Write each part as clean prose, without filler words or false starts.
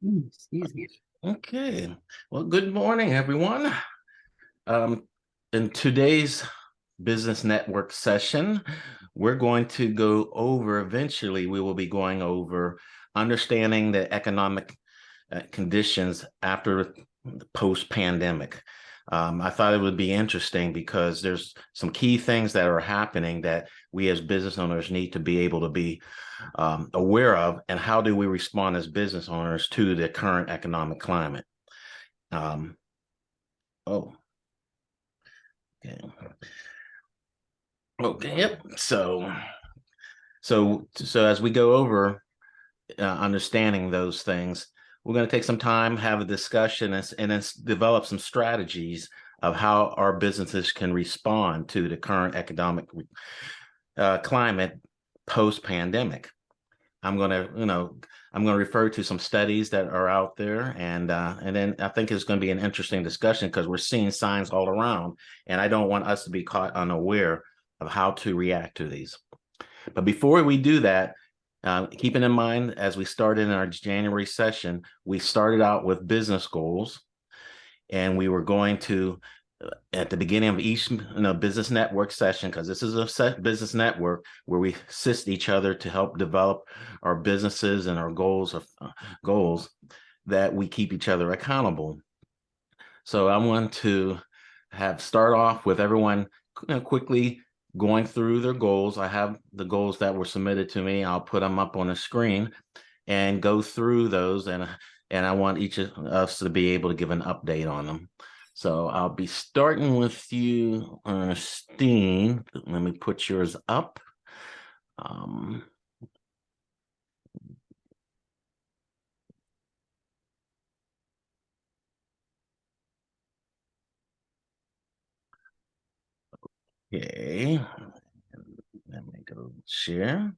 Excuse me. Okay. Well, good morning, everyone. Um, in today's business network session, we're going to go over, eventually, we will be going over understanding the economic conditions after the post-pandemic. I thought it would be interesting because there's some key things that are happening that we as business owners need to be able to be aware of, and how do we respond as business owners to the current economic climate. Um, oh, okay. Okay, yep. So as we go over understanding those things, we're going to take some time, have a discussion, and then develop some strategies of how our businesses can respond to the current economic climate post-pandemic. I'm going to, I'm going to refer to some studies that are out there, and then I think it's going to be an interesting discussion because we're seeing signs all around, and I don't want us to be caught unaware of how to react to these. But before we do that, keeping in mind, as we started in our January session, we started out with business goals, and we were going to, at the beginning of each business network session, because this is a business network where we assist each other to help develop our businesses and our goals that we keep each other accountable. So I want to start off with everyone quickly going through their goals. I have the goals that were submitted to me. I'll put them up on the screen and go through those, and I want each of us to be able to give an update on them. So I'll be starting with you, Ernestine. Let me put yours up. Okay. Let me go share.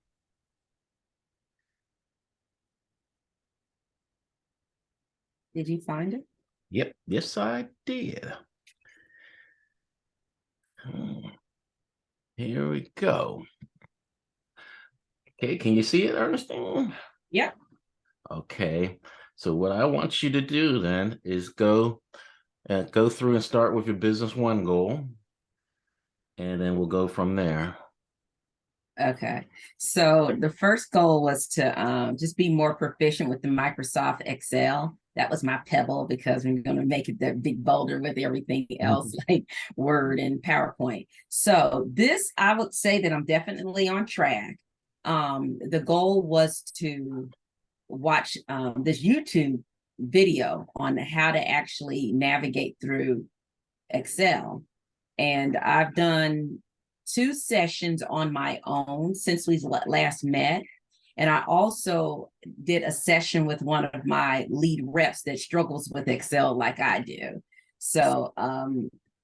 Did you find it? Yep. Yes, I did. Here we go. Okay, can you see it, Ernestine? Yep. Okay. So what I want you to do then is go through and start with your business one goal, and then we'll go from there. Okay. So the first goal was to just be more proficient with the Microsoft Excel. That was my pebble because we're going to make it the big boulder with everything else like Word and PowerPoint. So this, I would say that I'm definitely on track. The goal was to watch this YouTube video on how to actually navigate through Excel. And I've done 2 sessions on my own since we last met. And I also did a session with one of my lead reps that struggles with Excel like I do. So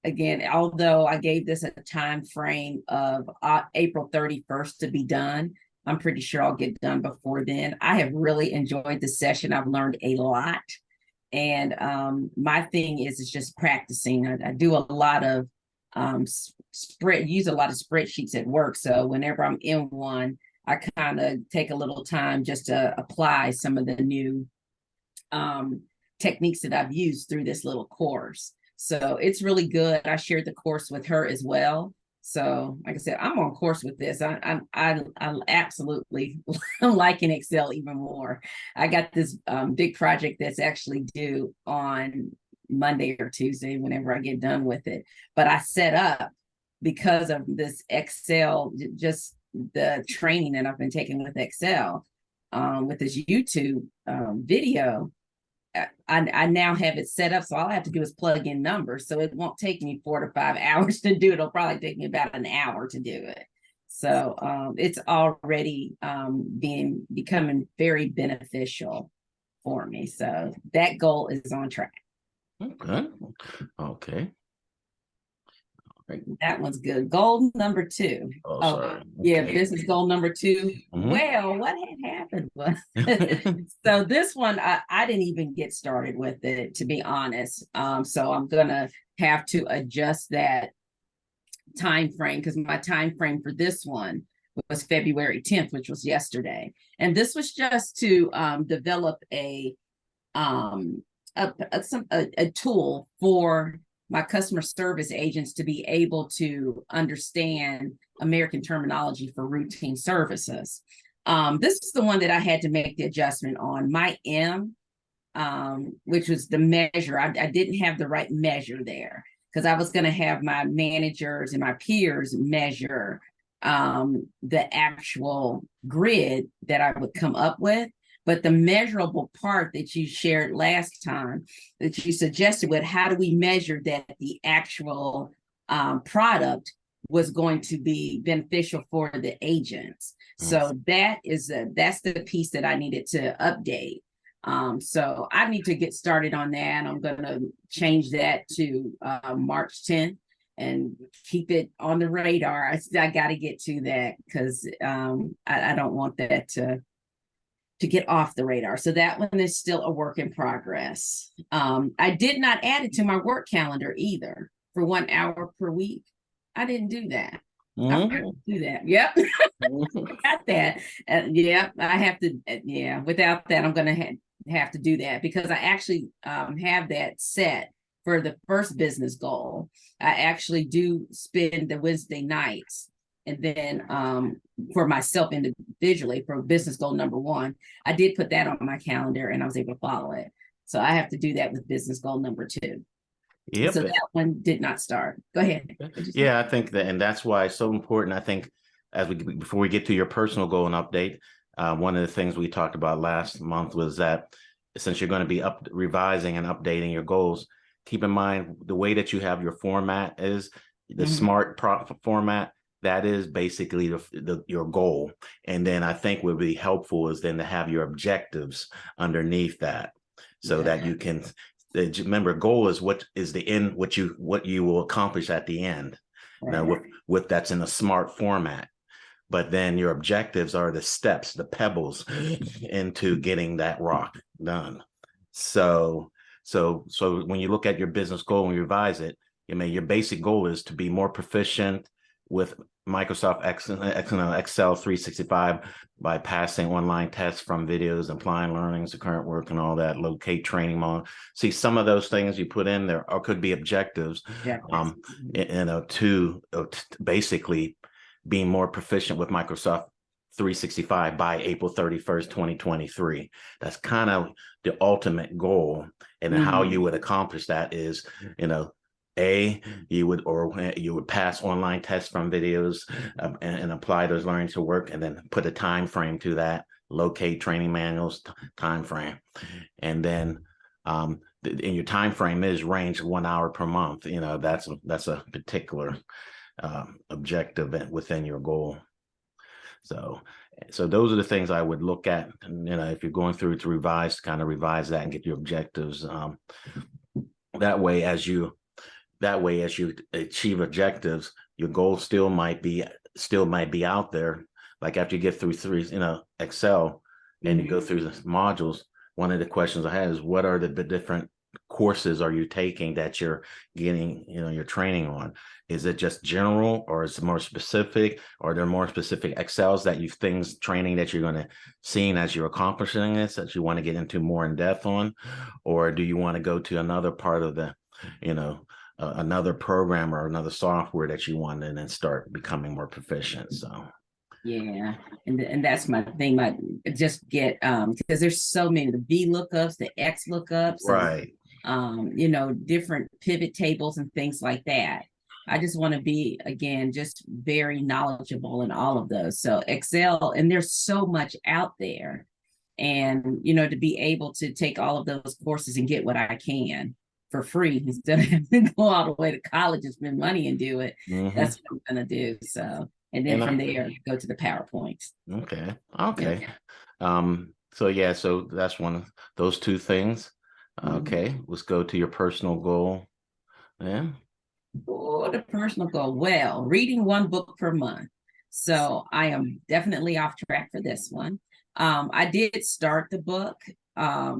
again, although I gave this a time frame of April 31st to be done, I'm pretty sure I'll get done before then. I have really enjoyed the session. I've learned a lot. And my thing is just practicing. I do a lot of use a lot of spreadsheets at work. So whenever I'm in one, I kind of take a little time just to apply some of the new techniques that I've used through this little course. So it's really good. I shared the course with her as well. So like I said, I'm on course with this. I absolutely am liking Excel even more. I got this big project that's actually due on Monday or Tuesday whenever I get done with it. But I set up, because of this Excel, just the training that I've been taking with Excel, with this YouTube video, I now have it set up, so all I have to do is plug in numbers. So it won't take me 4 to 5 hours to do it. It'll probably take me about an hour to do it. So it's already becoming very beneficial for me. So that goal is on track. Okay. Okay. That one's good. Goal number 2. Oh, Oh, sorry. yeah, Okay. business goal number 2. Well, what had happened was, so this one, I didn't even get started with it, to be honest. So I'm gonna have to adjust that time frame, because my time frame for this one was February 10th, which was yesterday. And this was just to develop a um, a tool for my customer service agents to be able to understand American terminology for routine services. This is the one that I had to make the adjustment on. My M, which was the measure, I didn't have the right measure there, because I was going to have my managers and my peers measure the actual grid that I would come up with. But the measurable part that you shared last time, that you suggested, with how do we measure that the actual product was going to be beneficial for the agents. So that's the piece that I needed to update. So I need to get started on that. I'm going to change that to March 10th and keep it on the radar. I got to get to that, because I don't want that to get off the radar. So that one is still a work in progress. I did not add it to my work calendar either for 1 hour per week. I didn't do that. I forgot to do that. Yep. Got that. Yeah, I have to. Yeah, without that, I'm going to have to do that, because I actually have that set for the first business goal. I actually do spend the Wednesday nights. And then for myself individually, for business goal number 1, I did put that on my calendar and I was able to follow it. So I have to do that with business goal number 2. Yep. So that one did not start. Go ahead. Yeah, I think that, and that's why it's so important. I think before we get to your personal goal and update, one of the things we talked about last month was that since you're going to be revising and updating your goals, keep in mind the way that you have your format is the SMART format. That is basically your goal. And then I think what would be helpful is then to have your objectives underneath that, so that you can remember, goal is what is the end, what you will accomplish at the end. Right. Now with that's in a SMART format. But then your objectives are the steps, the pebbles into getting that rock done. So when you look at your business goal and revise it, your basic goal is to be more proficient with Microsoft Excel 365 by passing online tests from videos, applying learnings to current work and all that, locate training model. See, some of those things you put in there or could be objectives, to basically being more proficient with Microsoft 365 by April 31st, 2023. That's kind of the ultimate goal. And how you would accomplish that is, you would pass online tests from videos and apply those learnings to work, and then put a time frame to that, locate training manuals time frame. And then and your time frame is range 1 hour per month. That's a particular objective within your goal. So those are the things I would look at. If you're going through to revise that and get your objectives. That way, as you achieve objectives, your goal still might be out there. Like after you get through Excel and you go through the modules, one of the questions I had is, what are the different courses are you taking that you're getting, your training on? Is it just general, or is it more specific? Or are there more specific Excels training that you're going to see as you're accomplishing this, that you want to get into more in depth on? Or do you want to go to another part of the, another program or another software that you want, and then start becoming more proficient? So yeah, and that's my thing. Just get because there's so many, the V lookups, the X lookups, right, and different pivot tables and things like that. I just want to be, again, just very knowledgeable in all of those. So Excel, and there's so much out there, and to be able to take all of those courses and get what I can for free instead of having to go all the way to college and spend money and do it. That's what I'm gonna do. So, and then from there go to the PowerPoints. Okay. Yeah. So that's one of those two things. Okay, let's go to your personal goal. Yeah. Oh, the personal goal. Well, reading 1 book per month. So I am definitely off track for this one. I did start the book. I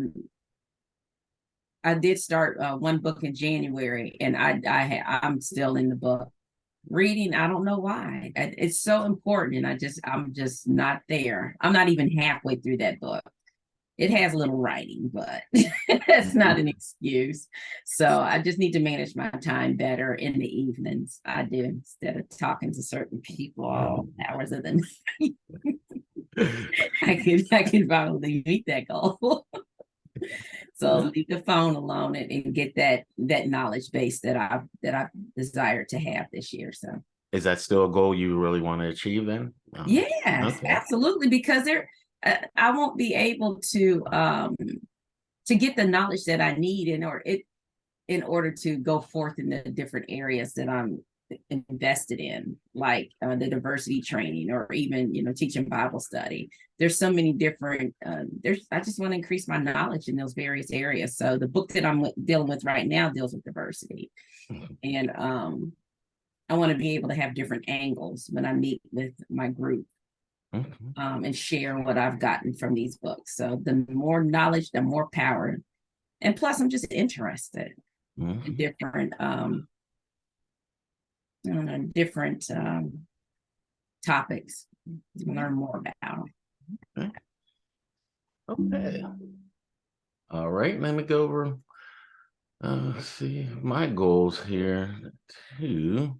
did start 1 book in January, and I'm still in the book. Reading, I don't know why. It's so important, and I'm just not there. I'm not even halfway through that book. It has a little writing, but that's not an excuse. So I just need to manage my time better in the evenings. I do, instead of talking to certain people all hours of the night. I can probably meet that goal. So leave the phone alone and get that knowledge base that I desired to have this year. So Is that still a goal you really want to achieve then? yes, Okay. absolutely, because I won't be able to get the knowledge that I need in order to go forth in the different areas that I'm invested in, like the diversity training, or even teaching Bible study. There's so many different. I just want to increase my knowledge in those various areas. So the book that I'm dealing with right now deals with diversity, and I want to be able to have different angles when I meet with my group. And share what I've gotten from these books. So the more knowledge, the more power. And plus, I'm just interested in different, different topics to learn more about. Okay. All right. Let me go over. Let's see my goals here too.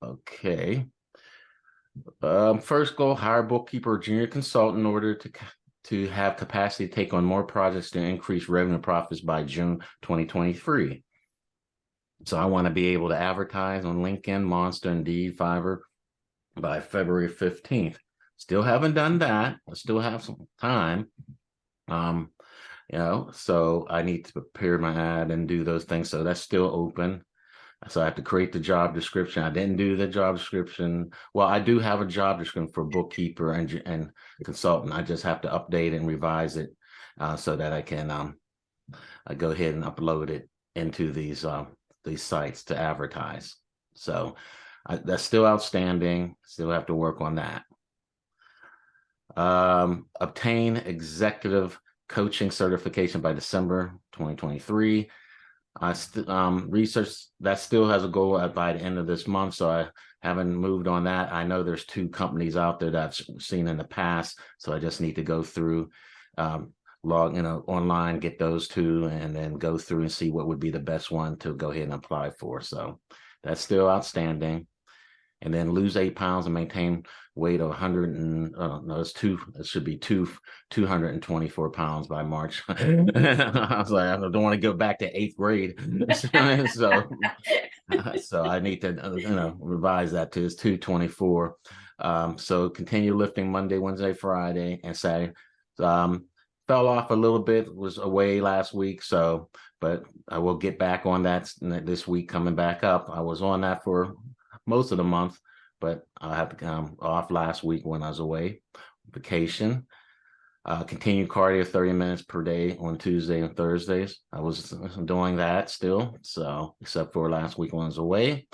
Okay. First goal: hire bookkeeper or junior consultant in order to have capacity to take on more projects to increase revenue profits by June 2023. So I want to be able to advertise on LinkedIn, Monster, Indeed, Fiverr by February 15th. Still haven't done that. I still have some time. So I need to prepare my ad and do those things. So that's still open. So I have to create the job description. I didn't do the job description. Well, I do have a job description for bookkeeper and consultant. I just have to update and revise it so that I can I go ahead and upload it into these sites to advertise. So that's still outstanding. Still have to work on that. Obtain executive coaching certification by December 2023. Research that still has a goal by the end of this month, so I haven't moved on that. I know there's 2 companies out there that I've seen in the past, so I just need to go through, log online, get those 2, and then go through and see what would be the best one to go ahead and apply for. So that's still outstanding. And then lose 8 pounds and maintain weight of 100 and no, it should be 224 pounds by March. I was like, I don't want to go back to 8th grade. So I need to revise that to 224. So continue lifting Monday, Wednesday, Friday, and Saturday. Fell off a little bit, was away last week, but I will get back on that this week, coming back up. I was on that for most of the month, but I had to come off last week when I was away vacation. Continue cardio 30 minutes per day on Tuesday and Thursdays. I was doing that still, so except for last week when I was away.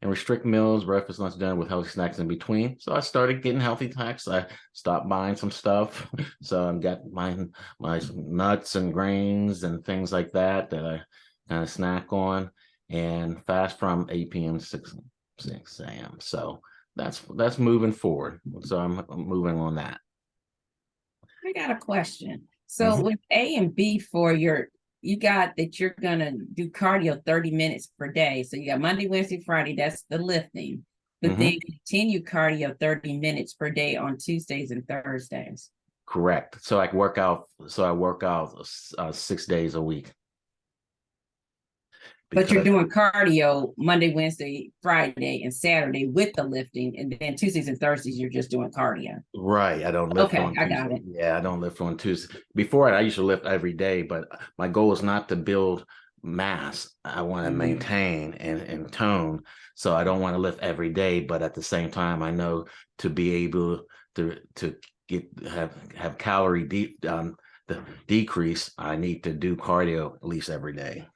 And restrict meals, breakfast, lunch, dinner with healthy snacks in between. So I started getting healthy snacks. I stopped buying some stuff. So I've got my nuts and grains and things like that I kind of snack on, and fast from 8 p.m. to 6 a.m. So that's moving forward. So I'm moving on that. I got a question. So with A and B for you got that you're gonna do cardio 30 minutes per day. So you got Monday, Wednesday, Friday, that's the lifting. But then continue cardio 30 minutes per day on Tuesdays and Thursdays. Correct. So I work out 6 days a week. But you're doing cardio Monday, Wednesday, Friday, and Saturday with the lifting, and then Tuesdays and Thursdays you're just doing cardio. Right. I don't lift on Tuesday. I got it. Yeah, I don't lift on Tuesday. Before I used to lift every day, but my goal is not to build mass. I want to maintain and tone. So I don't want to lift every day, but at the same time, I know to be able to have calorie the decrease, I need to do cardio at least every day.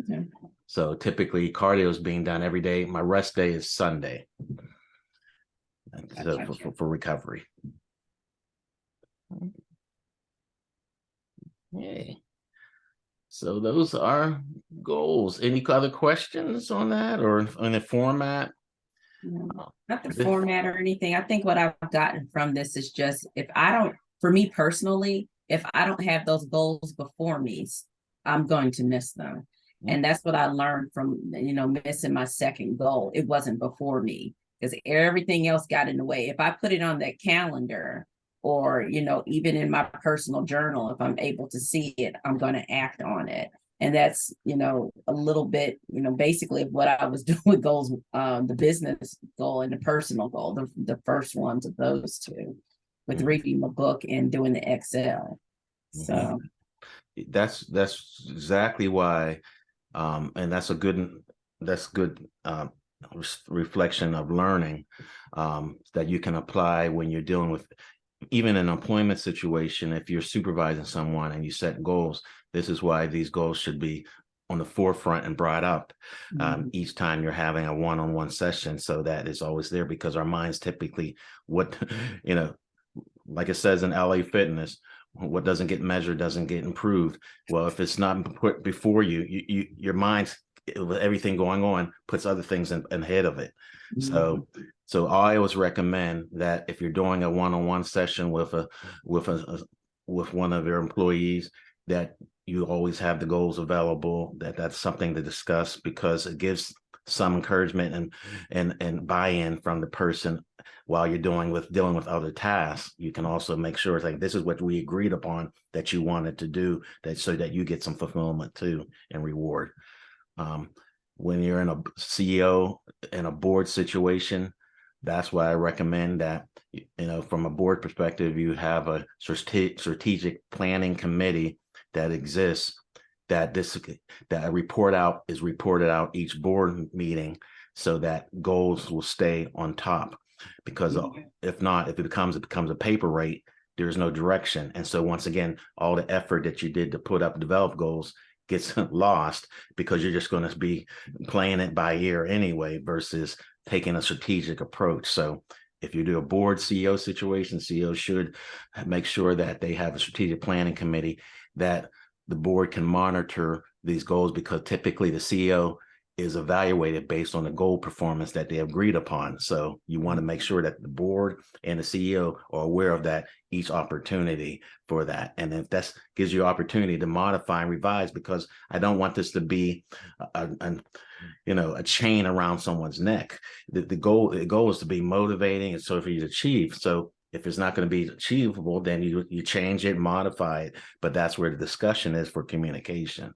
Okay. So typically cardio is being done every day. My rest day is Sunday. So for recovery. Okay. So those are goals. Any other questions on that or on the format? Not the This- format or anything. I think what I've gotten from this is just if I don't, for me personally, if I don't have those goals before me, I'm going to miss them. And that's what I learned from, missing my second goal. It wasn't before me because everything else got in the way. If I put it on that calendar or, even in my personal journal, if I'm able to see it, I'm going to act on it. And that's, a little bit, basically what I was doing with goals, the business goal and the personal goal, the first ones of those two, with reading the book and doing the Excel. So that's exactly why, and that's good reflection of learning that you can apply when you're dealing with even an employment situation. If you're supervising someone and you set goals, this is why these goals should be on the forefront and brought up each time you're having a one-on-one session, so that it's always there, because our minds typically, what like it says in LA Fitness, what doesn't get measured doesn't get improved. Well, if it's not put before you, your mind's, with everything going on, puts other things in ahead of it. So I always recommend that if you're doing a one-on-one session with one of your employees, that you always have the goals available, that's something to discuss, because it gives some encouragement and buy-in from the person while you're dealing with other tasks. You can also make sure it's like, this is what we agreed upon that you wanted to do, that so that you get some fulfillment too and reward. When you're in a CEO and a board situation, that's why I recommend that, from a board perspective, you have a strategic planning committee that exists, that is reported out each board meeting, so that goals will stay on top. Because if not, if it becomes a paper rate, there's no direction. And so once again, all the effort that you did to develop goals gets lost, because you're just going to be playing it by ear anyway, versus taking a strategic approach. So if you do a board CEO situation, CEOs should make sure that they have a strategic planning committee, that the board can monitor these goals, because typically the CEO is evaluated based on the goal performance that they agreed upon. So you want to make sure that the board and the CEO are aware of that, each opportunity for that. And if that gives you opportunity to modify and revise, because I don't want this to be a chain around someone's neck. The goal is to be motivating and so for you to achieve. So if it's not going to be achievable, then you change it, modify it. But that's where the discussion is for communication.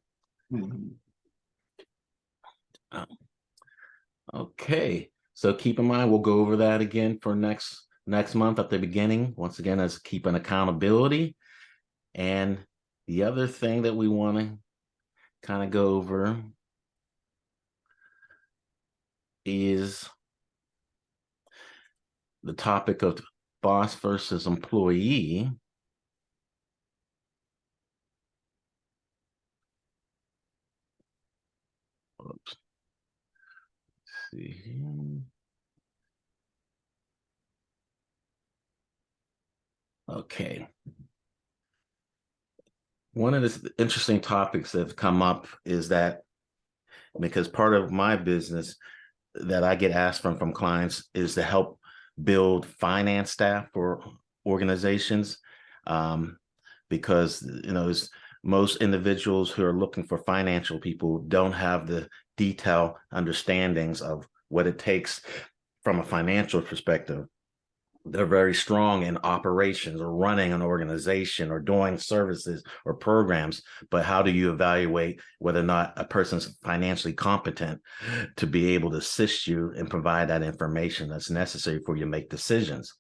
Okay, so keep in mind, we'll go over that again for next month at the beginning. Once again, as keep an accountability. And the other thing that we want to kind of go over is the topic of boss versus employee. Oops. Let's see here. Okay. One of the interesting topics that have come up is that, because part of my business that I get asked from clients is to help build finance staff for organizations, because most individuals who are looking for financial people don't have the detailed understandings of what it takes from a financial perspective. They're very strong in operations or running an organization or doing services or programs, but how do you evaluate whether or not a person's financially competent to be able to assist you and provide that information that's necessary for you to make decisions?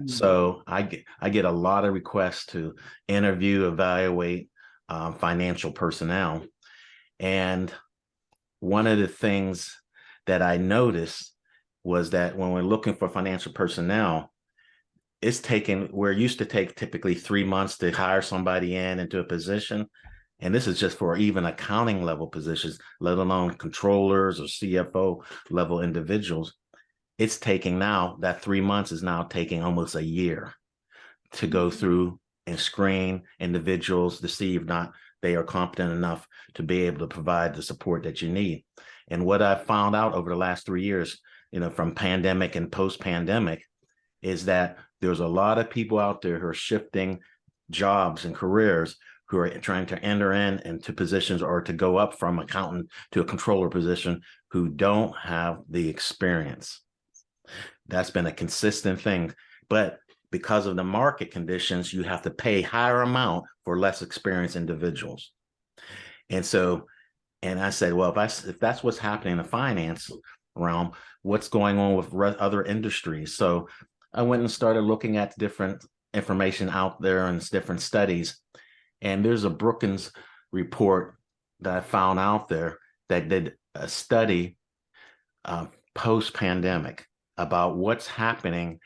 So I get a lot of requests to interview, evaluate financial personnel. And one of the things that I noticed was that when we're looking for financial personnel, we're used to take typically 3 months to hire somebody into a position. And this is just for even accounting level positions, let alone controllers or CFO level individuals. It's taking now, that 3 months is now taking almost a year to go through and screen individuals to see if not they are competent enough to be able to provide the support that you need. And what I've found out over the last 3 years, from pandemic and post-pandemic, is that there's a lot of people out there who are shifting jobs and careers, who are trying to enter into positions or to go up from accountant to a controller position, who don't have the experience. That's been a consistent thing. But because of the market conditions, you have to pay higher amount for less experienced individuals. And so, and I said, well, if that's what's happening in the finance realm, what's going on with other industries? So I went and started looking at different information out there and different studies. And there's a Brookings report that I found out there that did a study post-pandemic about what's happening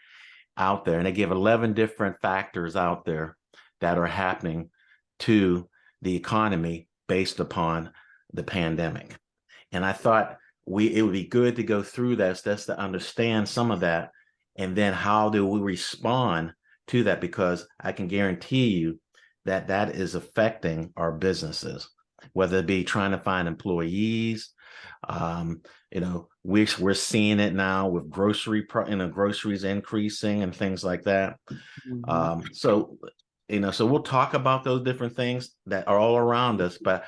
out there. And they give 11 different factors out there that are happening to the economy based upon the pandemic. And I thought it would be good to go through this just to understand some of that. And then how do we respond to that? Because I can guarantee you that that is affecting our businesses, whether it be trying to find employees. We're seeing it now with groceries increasing and things like that. So we'll talk about those different things that are all around us, but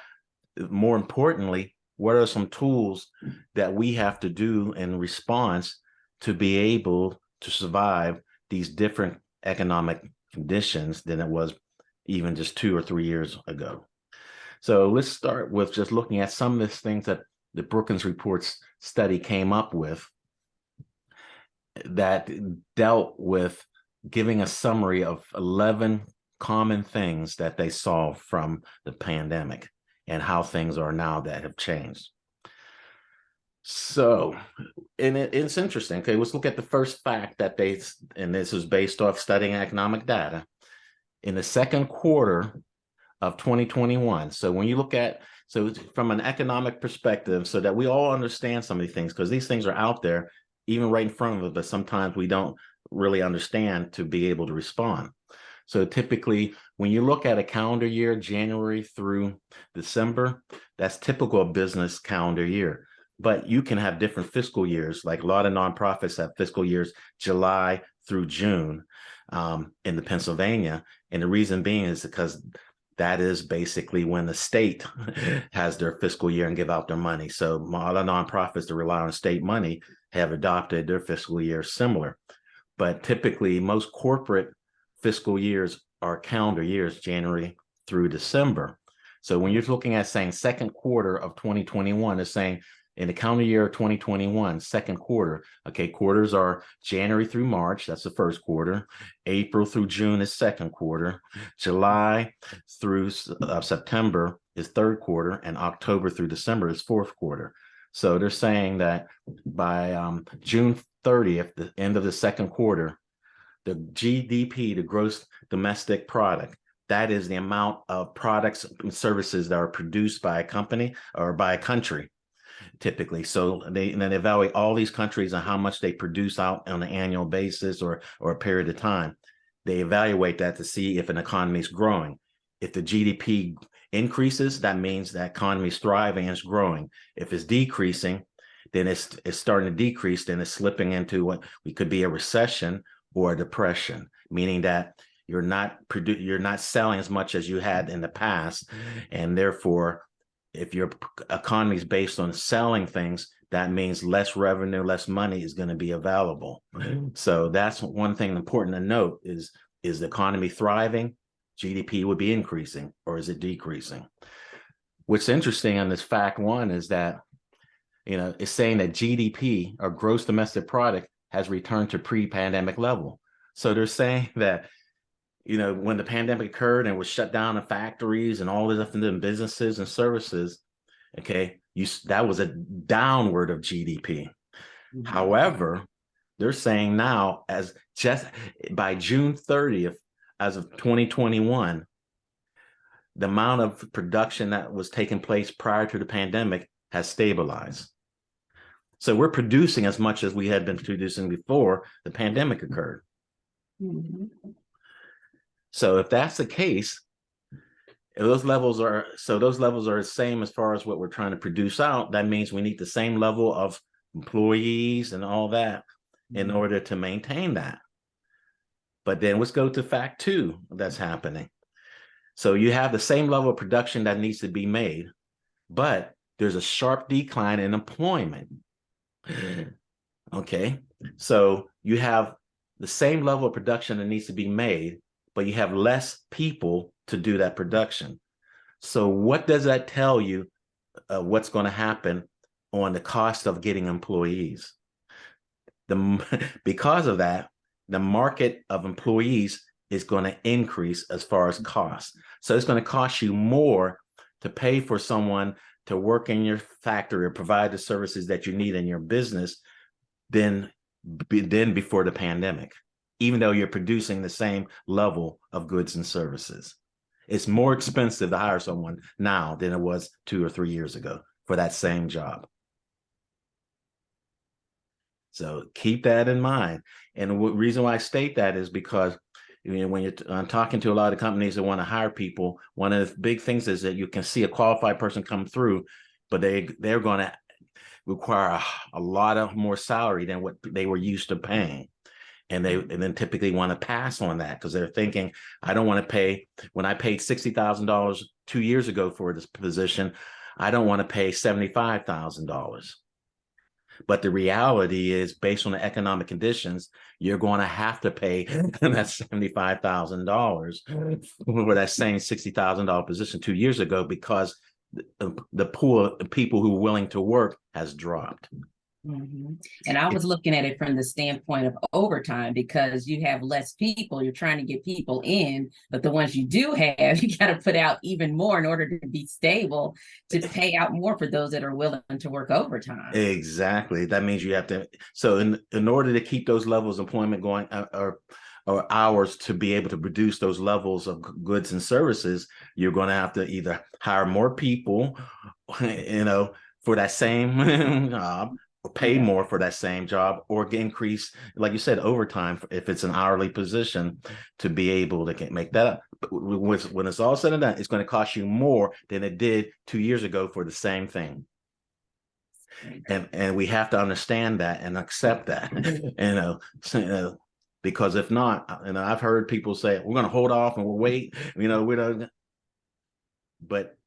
more importantly, what are some tools that we have to do in response to be able to survive these different economic conditions than it was even just 2 or 3 years ago. So let's start with just looking at some of these things that the Brookings Reports study came up with that dealt with giving a summary of 11 common things that they saw from the pandemic and how things are now that have changed. So, and it's interesting. Okay, let's look at the first fact that and this is based off studying economic data. In the second quarter of 2021, so when you look at, so from an economic perspective, so that we all understand some of these things, because these things are out there, even right in front of us, but sometimes we don't really understand to be able to respond. So typically, when you look at a calendar year, January through December, that's typical of business calendar year. But you can have different fiscal years, like a lot of nonprofits have fiscal years, July through June in the Pennsylvania. And the reason being is because that is basically when the state has their fiscal year and give out their money. So a lot of nonprofits that rely on state money have adopted their fiscal year similar. But typically, most corporate fiscal years are calendar years, January through December. So when you're looking at saying second quarter of 2021, it's saying in the calendar year of 2021, second quarter, okay, quarters are January through March, that's the first quarter. April through June is second quarter. July through September is third quarter, and October through December is fourth quarter. So they're saying that by June 30th, the end of the second quarter, the GDP, the gross domestic product, that is the amount of products and services that are produced by a company or by a country, typically. So they evaluate all these countries and how much they produce out on an annual basis or a period of time. They evaluate that to see if an economy is growing. If the GDP increases, that means that economy is thriving and it's growing. If it's decreasing, then it's starting to decrease, then it's slipping into what we could be a recession or a depression, meaning that you're not selling as much as you had in the past, and therefore, if your economy is based on selling things, that means less revenue, less money is going to be available. So that's one thing important to note: is the economy thriving? GDP would be increasing, or is it decreasing? What's interesting on this fact one is that it's saying that GDP, or gross domestic product, has returned to pre-pandemic level. So they're saying that, when the pandemic occurred and was shut down in factories and all the different businesses and services, okay, that was a downward of GDP. However, they're saying now, as just by June 30th, as of 2021, the amount of production that was taking place prior to the pandemic has stabilized. So we're producing as much as we had been producing before the pandemic occurred. So if that's the case, those levels are the same as far as what we're trying to produce out. That means we need the same level of employees and all that in order to maintain that. But then let's go to fact two that's happening. So you have the same level of production that needs to be made, but there's a sharp decline in employment. Okay, so you have the same level of production that needs to be made, but you have less people to do that production. So what does that tell you? What's going to happen on the cost of getting employees? Because of that, the market of employees is going to increase as far as costs. So it's going to cost you more to pay for someone to work in your factory or provide the services that you need in your business than before the pandemic, even though you're producing the same level of goods and services. It's more expensive to hire someone now than it was 2 or 3 years ago for that same job. So keep that in mind. And the reason why I state that is because when you're talking to a lot of companies that want to hire people, one of the big things is that you can see a qualified person come through, but they're going to require a lot of more salary than what they were used to paying. And then typically want to pass on that because they're thinking, I don't want to pay, when I paid $60,000 2 years ago for this position, I don't want to pay $75,000. But the reality is, based on the economic conditions, you're going to have to pay that $75,000 for that same $60,000 position 2 years ago because the pool of people who are willing to work has dropped. Mm-hmm. And I was looking at it from the standpoint of overtime because you have less people, you're trying to get people in, but the ones you do have, you got to put out even more in order to be stable, to pay out more for those that are willing to work overtime. Exactly. That means you have to, so in order to keep those levels of employment going or hours to be able to produce those levels of goods and services, you're going to have to either hire more people, for that same job, or pay more for that same job, or increase, like you said, overtime if it's an hourly position to be able to make that up. But when it's all said and done, it's going to cost you more than it did 2 years ago for the same thing. And we have to understand that and accept that, because if not, I've heard people say, we're going to hold off and we'll wait, we don't. But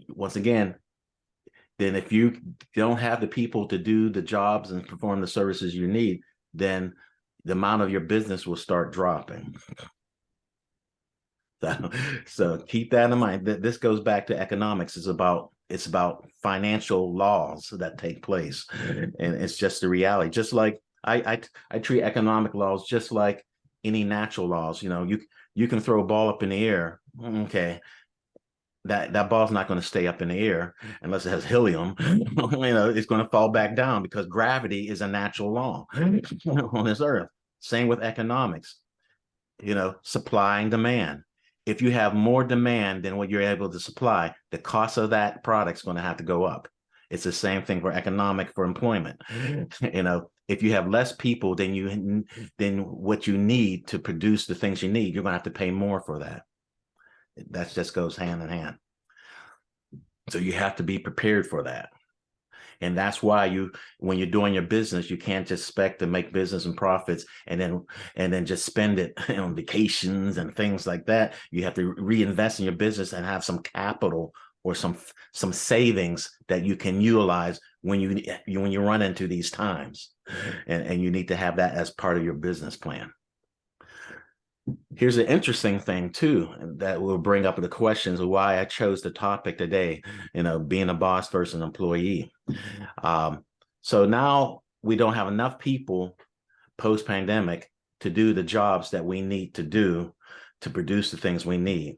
once again, then if you don't have the people to do the jobs and perform the services you need, then the amount of your business will start dropping. So keep that in mind. This goes back to economics. It's about financial laws that take place. And it's just the reality. Just like I treat economic laws just like any natural laws. You can throw a ball up in the air. Okay. That ball's not going to stay up in the air unless it has helium. It's going to fall back down because gravity is a natural law on this earth. Same with economics, supply and demand. If you have more demand than what you're able to supply, the cost of that product is going to have to go up. It's the same thing for employment. If you have less people than what you need to produce the things you need, you're going to have to pay more for that. That just goes hand in hand. So you have to be prepared for that. And that's why when you're doing your business, you can't just expect to make business and profits and then just spend it on vacations and things like that. You have to reinvest in your business and have some capital or some savings that you can utilize when you run into these times. And you need to have that as part of your business plan. Here's an interesting thing too that will bring up the questions of why I chose the topic today, being a boss versus an employee. So now we don't have enough people post-pandemic to do the jobs that we need to do to produce the things we need.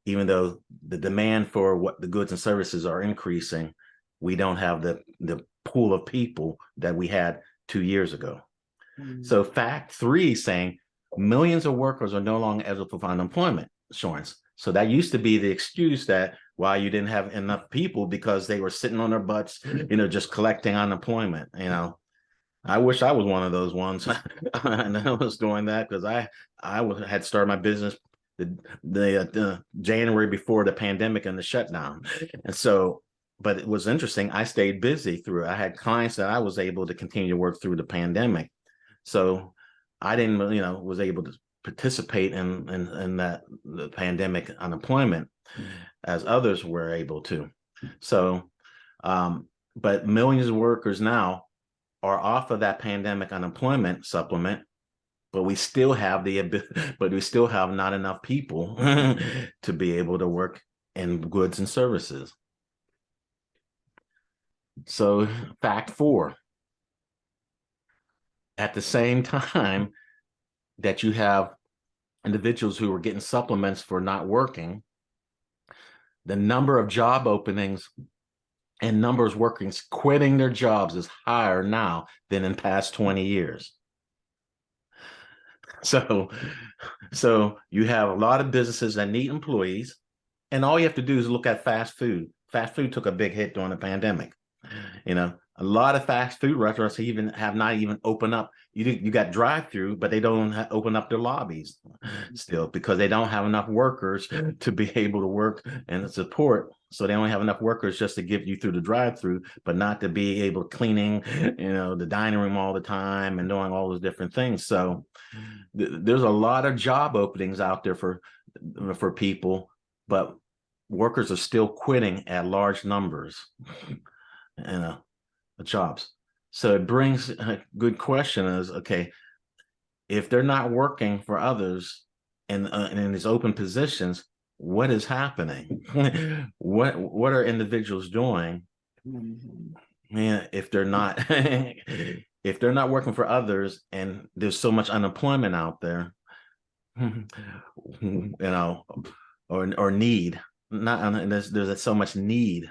Even though the demand for what the goods and services are increasing, we don't have the pool of people that we had 2 years ago. So fact 3 saying millions of workers are no longer eligible for unemployment insurance. So that used to be the excuse that why you didn't have enough people because they were sitting on their butts, just collecting unemployment. I wish I was one of those ones. And I was doing that because I had started my business the January before the pandemic and the shutdown. And so but it was interesting. I stayed busy through. I had clients that I was able to continue to work through the pandemic. So I didn't, was able to participate in that the pandemic unemployment as others were able to. So, but millions of workers now are off of that pandemic unemployment supplement, but we still have not enough people to be able to work in goods and services. So, fact 4, at the same time that you have individuals who are getting supplements for not working, the number of job openings and numbers working quitting their jobs is higher now than in past 20 years. So you have a lot of businesses that need employees, and all you have to do is look at fast food. Fast food took a big hit during the pandemic. A lot of fast food restaurants have not even opened up. You got drive-through, but they don't open up their lobbies still because they don't have enough workers to be able to work and support. So they only have enough workers just to get you through the drive-through, but not to be able to cleaning, the dining room all the time and doing all those different things. So there's a lot of job openings out there for people, but workers are still quitting at large numbers. Jobs. So it brings a good question is, okay, if they're not working for others in these open positions, what is happening? what are individuals doing? Man, if they're not if they're not working for others and there's so much unemployment out there, or need, not and there's so much need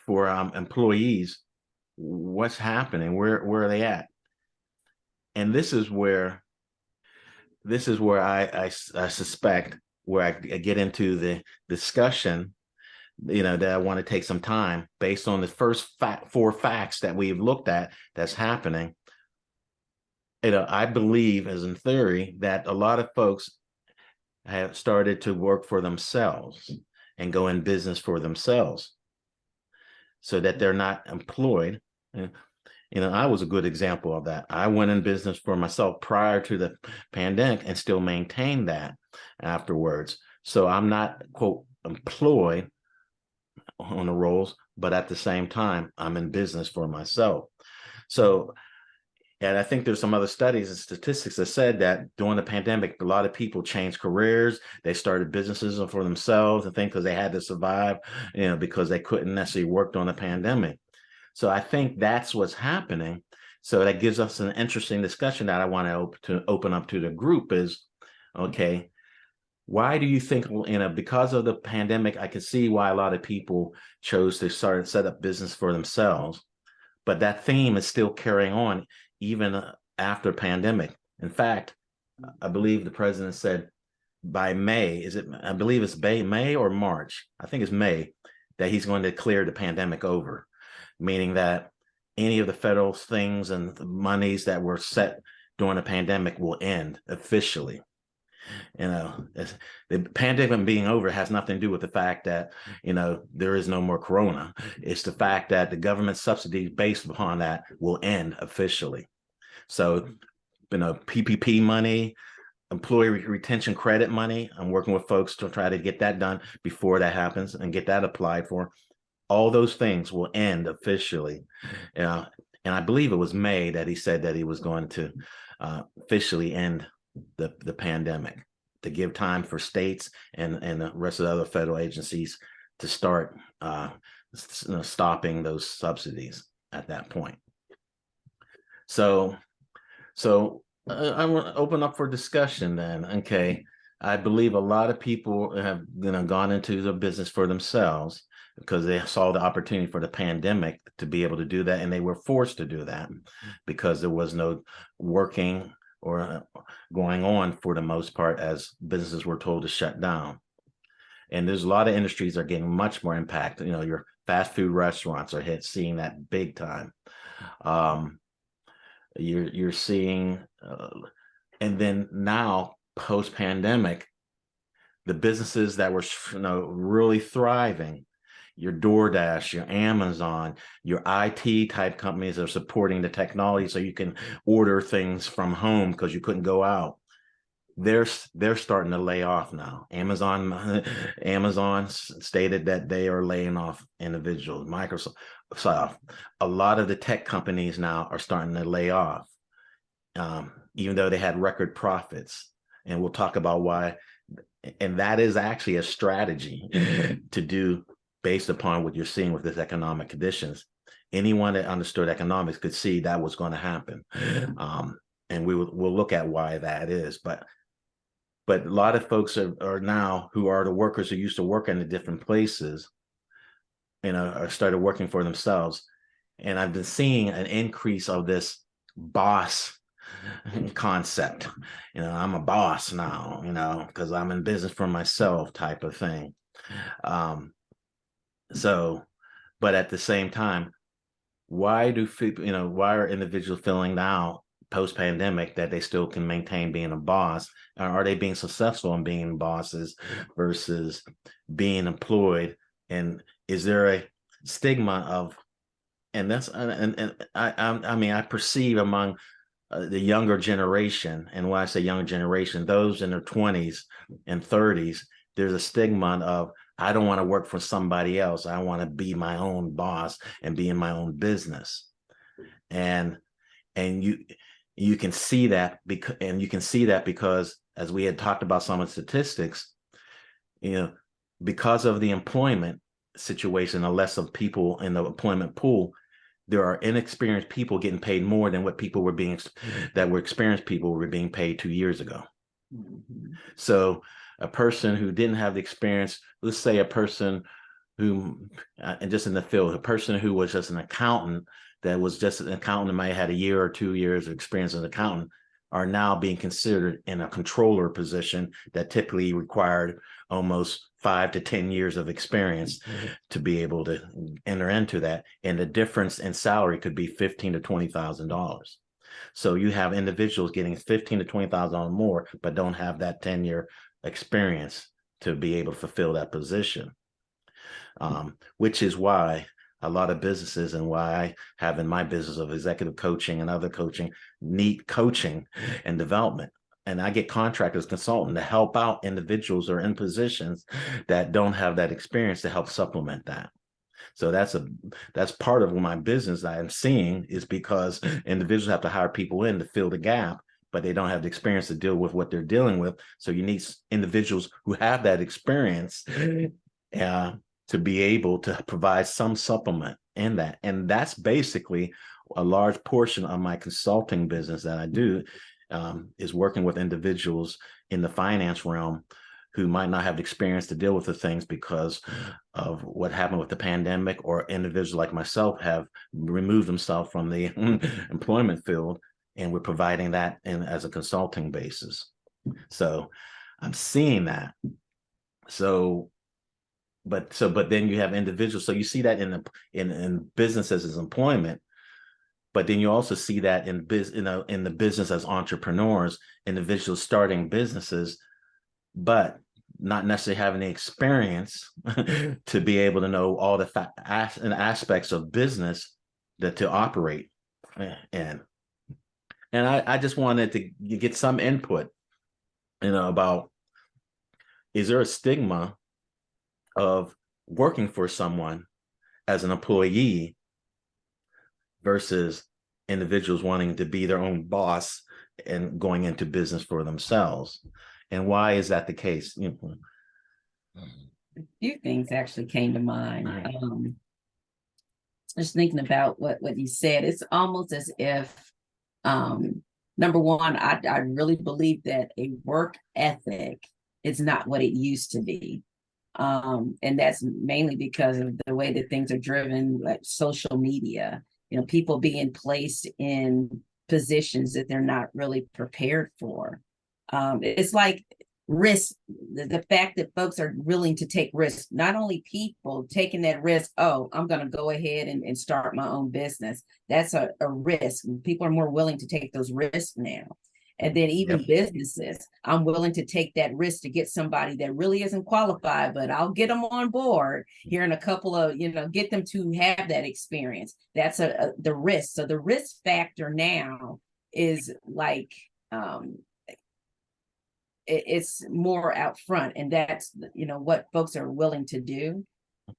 for employees. What's happening? Where are they at? And this is where I suspect where I get into the discussion, that I want to take some time based on the first 4 facts that we've looked at that's happening. I believe, as in theory, that a lot of folks have started to work for themselves and go in business for themselves so that they're not employed. I was a good example of that. I went in business for myself prior to the pandemic and still maintained that afterwards. So I'm not, quote, employed on the roles, but at the same time, I'm in business for myself. So, and I think there's some other studies and statistics that said that during the pandemic, a lot of people changed careers. They started businesses for themselves, I think, because they had to survive, because they couldn't necessarily work during the pandemic. So I think that's what's happening. So that gives us an interesting discussion that I want to open up to the group is, okay, why do you think, because of the pandemic, I can see why a lot of people chose to set up business for themselves, but that theme is still carrying on even after pandemic. In fact, I believe the president said by May, I believe it's May or March, I think it's May, that he's going to declare the pandemic over, meaning that any of the federal things and the monies that were set during the pandemic will end officially. The pandemic being over has nothing to do with the fact that, there is no more corona. It's the fact that the government subsidies based upon that will end officially. So, PPP money, employee retention credit money, I'm working with folks to try to get that done before that happens and get that applied for. All those things will end officially. And I believe it was May that he said that he was going to officially end the pandemic, to give time for states and the rest of the other federal agencies to start stopping those subsidies at that point. So I want to open up for discussion then. Okay, I believe a lot of people have gone into the business for themselves because they saw the opportunity for the pandemic to be able to do that, and they were forced to do that because there was no working or going on for the most part as businesses were told to shut down. And there's a lot of industries that are getting much more impact. Your fast food restaurants are seeing that big time. You're seeing, and then now post-pandemic, the businesses that were really thriving, your DoorDash, your Amazon, your IT type companies are supporting the technology so you can order things from home because you couldn't go out. They're starting to lay off now. Amazon stated that they are laying off individuals. Microsoft, a lot of the tech companies now are starting to lay off, even though they had record profits. And we'll talk about why. And that is actually a strategy to do based upon what you're seeing with this economic conditions. Anyone that understood economics could see that was going to happen. And we'll look at why that is. But a lot of folks are now, who are the workers who used to work in the different places, are started working for themselves. And I've been seeing an increase of this boss concept. I'm a boss now, because I'm in business for myself type of thing. But at the same time, why are individuals feeling now post-pandemic that they still can maintain being a boss? Are they being successful in being bosses versus being employed? And is there a stigma of, and that's, and I perceive among the younger generation, and when I say younger generation, those in their 20s and 30s, there's a stigma of, I don't want to work for somebody else. I want to be my own boss and be in my own business. And you can see that because as we had talked about some of the statistics, because of the employment situation, the less of people in the employment pool, there are inexperienced people getting paid more than what people were experienced people were being paid 2 years ago. Mm-hmm. So a person who didn't have the experience, let's say a person who, and just in the field, a person who was just an accountant, that was just an accountant and might have had a year or 2 years of experience as an accountant, are now being considered in a controller position that typically required almost 5 to 10 years of experience to be able to enter into that. And the difference in salary could be $15,000 to $20,000. So you have individuals getting $15,000 to $20,000 more, but don't have that 10-year experience to be able to fulfill that position. Which is why a lot of businesses, and why I have in my business of executive coaching and other coaching, need coaching and development. And I get contractors, consultants to help out individuals who are in positions that don't have that experience to help supplement that. So that's part of my business that I'm seeing, is because individuals have to hire people in to fill the gap, but they don't have the experience to deal with what they're dealing with. So you need individuals who have that experience to be able to provide some supplement in that. And that's basically a large portion of my consulting business that I do, is working with individuals in the finance realm who might not have the experience to deal with the things because of what happened with the pandemic, or individuals like myself have removed themselves from the employment field, and we're providing that as a consulting basis. So I'm seeing that. But then you have individuals. So you see that in businesses as employment, but then you also see that in the business as entrepreneurs, individuals starting businesses, but not necessarily having the experience to be able to know all the aspects of business to operate in. And I just wanted to get some input, about, is there a stigma of working for someone as an employee versus individuals wanting to be their own boss and going into business for themselves? And why is that the case? A few things actually came to mind. Just thinking about what you said, it's almost as if, number one, I really believe that a work ethic is not what it used to be. And that's mainly because of the way that things are driven, like social media, people being placed in positions that they're not really prepared for. It's like risk, the fact that folks are willing to take risks, not only people taking that risk, oh, I'm going to go ahead and start my own business. That's a risk. People are more willing to take those risks now. And then even Yep. businesses, I'm willing to take that risk to get somebody that really isn't qualified, but I'll get them on board here in a couple of, get them to have that experience. That's the risk. So the risk factor now is like, it's more out front, and that's what folks are willing to do.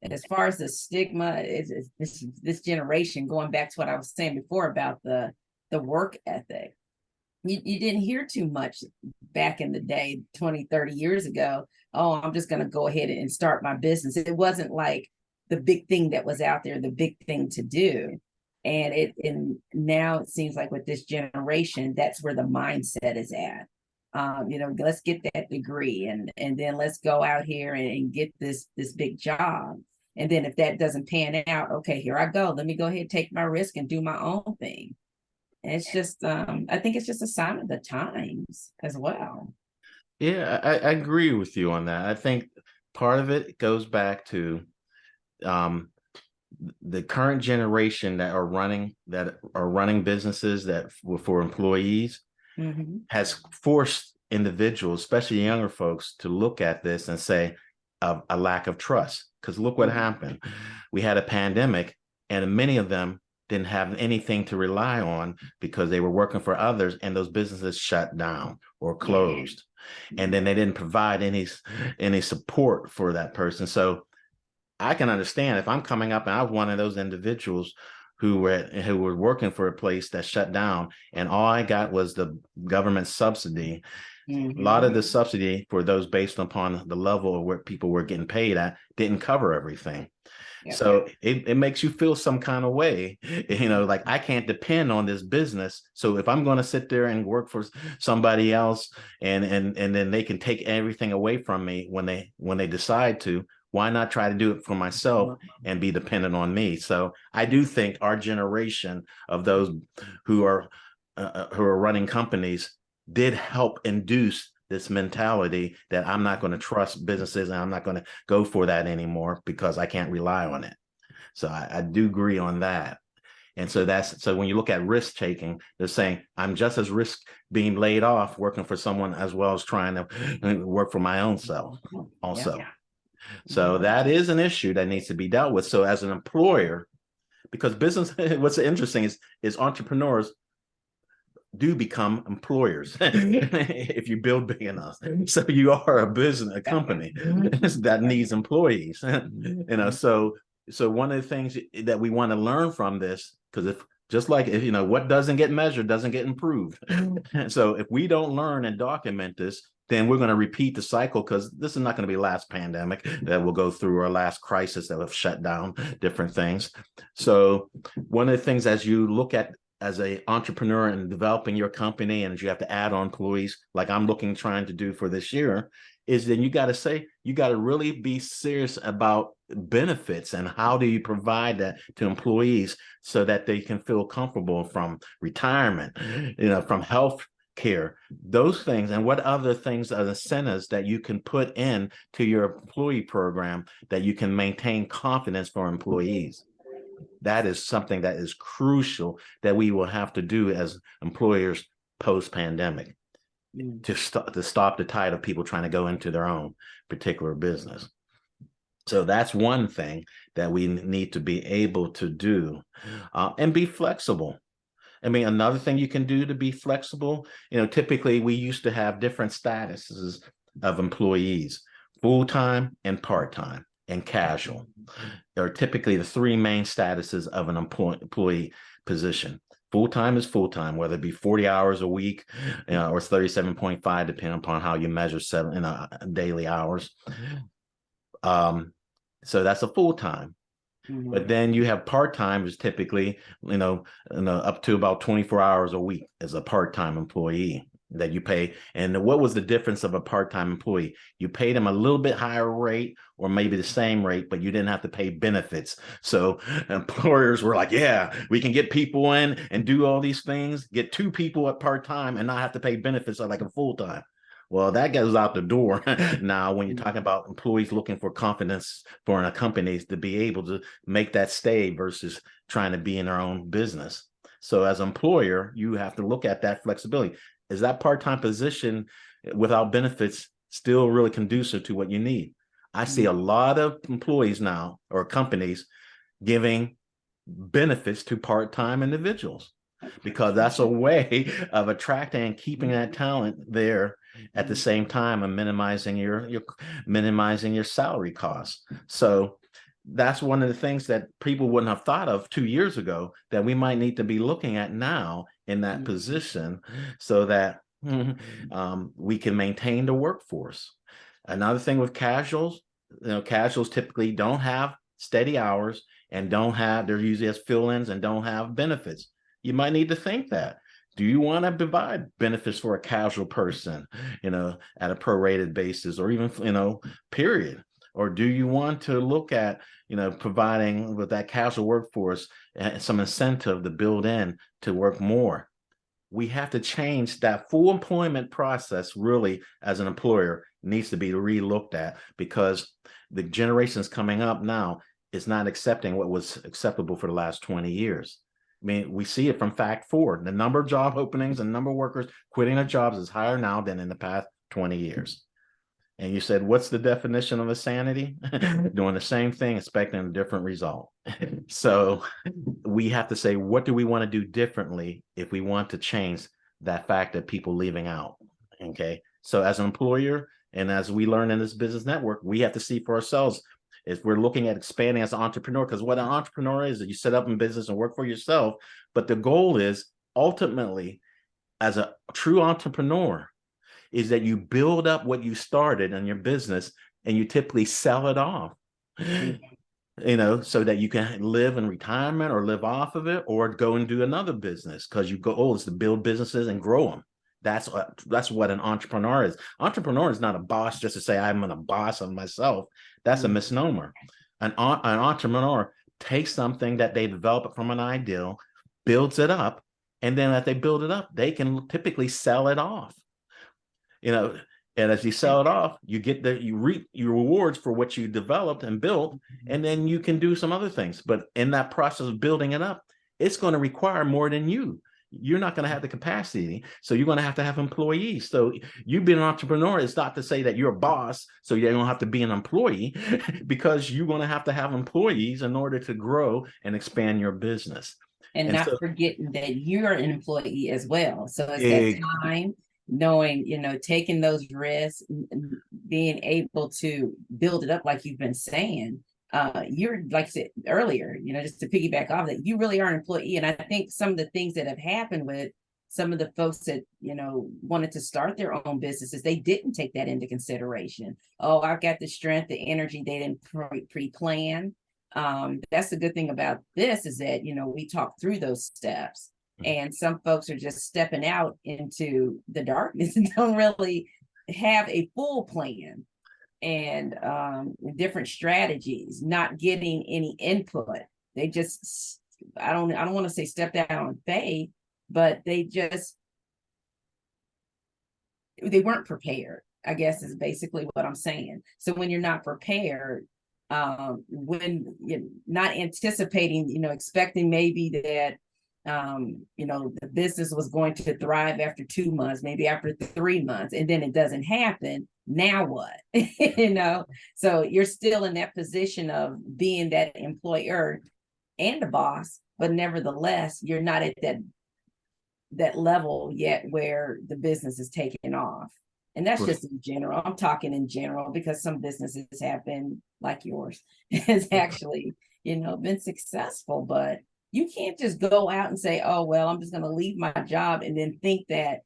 As far as the stigma is this generation, going back to what I was saying before about the work ethic, you didn't hear too much back in the day, 20, 30 years ago. Oh, I'm just going to go ahead and start my business. It wasn't like the big thing that was out there, the big thing to do. And now it seems like with this generation, that's where the mindset is at. Let's get that degree, and then let's go out here and get this big job. And then if that doesn't pan out, okay, here I go. Let me go ahead and take my risk and do my own thing. And it's just, I think it's just a sign of the times as well. Yeah, I agree with you on that. I think part of it goes back to the current generation that are running businesses that for employees has forced individuals, especially younger folks, to look at this and say a lack of trust. Because look what happened. We had a pandemic, and many of them didn't have anything to rely on because they were working for others, and those businesses shut down or closed. And then they didn't provide any support for that person. So I can understand if I'm coming up and I was one of those individuals who were working for a place that shut down, and all I got was the government subsidy. A lot of the subsidy for those based upon the level of where people were getting paid at didn't cover everything. Yep. So it makes you feel some kind of way, like I can't depend on this business. So if I'm going to sit there and work for somebody else and then they can take everything away from me when they decide to, why not try to do it for myself and be dependent on me? So I do think our generation of those who are running companies did help induce this mentality that I'm not going to trust businesses and I'm not going to go for that anymore because I can't rely on it. So I do agree on that. And so so when you look at risk taking, they're saying I'm just as risk being laid off working for someone as well as trying to work for my own self also. Yeah. So that is an issue that needs to be dealt with. So as an employer, because business, what's interesting is entrepreneurs do become employers if you build big enough. So you are a company that needs employees. So one of the things that we want to learn from this, because if what doesn't get measured doesn't get improved. So if we don't learn and document this, then we're going to repeat the cycle, because this is not going to be the last pandemic that we'll go through, or last crisis that have shut down different things. So one of the things as you look at as an entrepreneur and developing your company, and you have to add on employees, like I'm trying to do for this year, is then you got to really be serious about benefits and how do you provide that to employees so that they can feel comfortable, from retirement, from health care, those things, and what other things are the incentives that you can put in to your employee program that you can maintain confidence for employees. That is something that is crucial that we will have to do as employers post-pandemic to stop the tide of people trying to go into their own particular business. So that's one thing that we need to be able to do, and be flexible. I mean, another thing you can do to be flexible, typically we used to have different statuses of employees: full-time and part-time and casual. There are typically the three main statuses of an employee position. Full-time is full-time, whether it be 40 hours a week, or 37.5, depending upon how you measure daily hours. So that's a full-time. But then you have part-time, is typically, up to about 24 hours a week as a part-time employee that you pay. And what was the difference of a part-time employee? You paid them a little bit higher rate, or maybe the same rate, but you didn't have to pay benefits. So employers were like, yeah, we can get people in and do all these things, get two people at part-time and not have to pay benefits like a full-time. Well, that goes out the door now when you're talking about employees looking for confidence for a company to be able to make that stay versus trying to be in their own business. So as an employer, you have to look at that flexibility. Is that part-time position without benefits still really conducive to what you need? I see a lot of employees now, or companies, giving benefits to part-time individuals, because that's a way of attracting and keeping that talent there at the same time and minimizing your salary costs. So that's one of the things that people wouldn't have thought of 2 years ago that we might need to be looking at now in that position, so that we can maintain the workforce. Another thing with casuals, casuals typically don't have steady hours and they're usually as fill-ins and don't have benefits. You might need to think that. Do you want to provide benefits for a casual person, at a prorated basis, or even, period? Or do you want to look at, providing with that casual workforce some incentive to build in to work more? We have to change that full employment process. Really, as an employer, needs to be re-looked at, because the generations coming up now is not accepting what was acceptable for the last 20 years. I mean, we see it from Fact 4. The number of job openings and number of workers quitting their jobs is higher now than in the past 20 years. And you said, what's the definition of insanity? Doing the same thing, expecting a different result. So we have to say, what do we want to do differently if we want to change that fact of people leaving out? Okay. So as an employer, and as we learn in this business network, we have to see for ourselves, if we're looking at expanding as an entrepreneur, because what an entrepreneur is that you set up in business and work for yourself. But the goal is ultimately, as a true entrepreneur, is that you build up what you started in your business and you typically sell it off, so that you can live in retirement or live off of it, or go and do another business, because you go, it's to build businesses and grow them. That's what an entrepreneur is. Entrepreneur is not a boss just to say, I'm a boss of myself. That's a misnomer. An entrepreneur takes something that they develop from an ideal, builds it up, and then as they build it up, they can typically sell it off. And as you sell it off, you get you reap your rewards for what you developed and built, and then you can do some other things. But in that process of building it up, it's going to require more than you. You're not going to have the capacity. So you're going to have employees. So you being an entrepreneur is not to say that you're a boss, so you don't have to be an employee, because you're going to have employees in order to grow and expand your business. And not forgetting that you're an employee as well. So it's that time, knowing, taking those risks, being able to build it up, like you've been saying. You're, like I said earlier, just to piggyback off that, you really are an employee. And I think some of the things that have happened with some of the folks that, wanted to start their own businesses, they didn't take that into consideration. Oh, I've got the strength, the energy. They didn't pre-plan. That's the good thing about this, is that, we talk through those steps, and some folks are just stepping out into the darkness and don't really have a full plan and different strategies, not getting any input. They just, I don't want to say step out on faith, but they weren't prepared, I guess, is basically what I'm saying. So when you're not prepared, when you're not anticipating, expecting maybe that the business was going to thrive after 2 months, maybe after 3 months, and then it doesn't happen. Now what? So you're still in that position of being that employer and the boss, but nevertheless, you're not at that level yet where the business is taking off. And that's just in general. I'm talking in general, because some businesses have been, like yours, has actually, been successful, but you can't just go out and say, oh, well, I'm just going to leave my job and then think that,